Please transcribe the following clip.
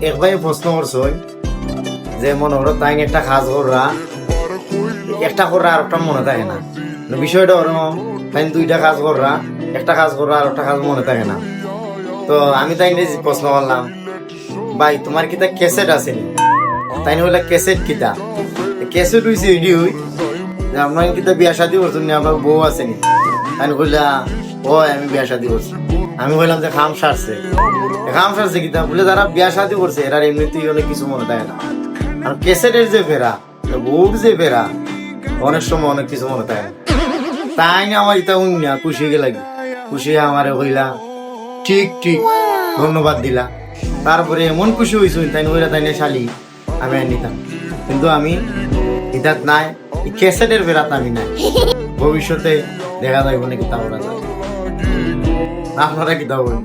একবার প্রশ্ন করছো যে মনে হলো তাই একটা কাজ কররা একটা কররা আর একটা মনে থাকে না, বিষয়টা ওরকম তাই দুইটা কাজ কররা একটা কাজ কররা আর একটা কাজ মনে থাকে না। তো আমি তাই প্রশ্ন করলাম, ভাই তোমার কিতা ক্যাসেট আছে নি? তাই হইলা ক্যাসেট কিতা? ক্যাসেট হইছে এডি হই যে আপনার কিতা বিয়া শাদী করছেন নি, আপনার বউ আছে নি? তাই কইলা ও আমি বিয়া শাদী করছি। আমি বললাম যে খাম সারছে কিতা বলে, যারা বিয়া শাদী করছে এরা এমনিতেই অনেক কিছু মনে থাকে না, আর ক্যাসেটের যে ফেরা বউর যে ফেরা অনেক সময় অনেক কিছু মনে থাকে না। তাই না আমার ইতা উন্না খুশি হয়ে লাগে, খুশি হয়ে আমারে কইলা ঠিক ঠিক ধন্যবাদ দিলা। তারপরে এমন খুশি হয়েছি তাই নইরা তাই শালি আমি আর নিতাম, কিন্তু আমি ইতাত নাই, এই ক্যাসেটের বেড়াত আমি নাই। ভবিষ্যতে দেখা যাইব নাকি তা ওরা যায়, আপনারা কি তা বলেন?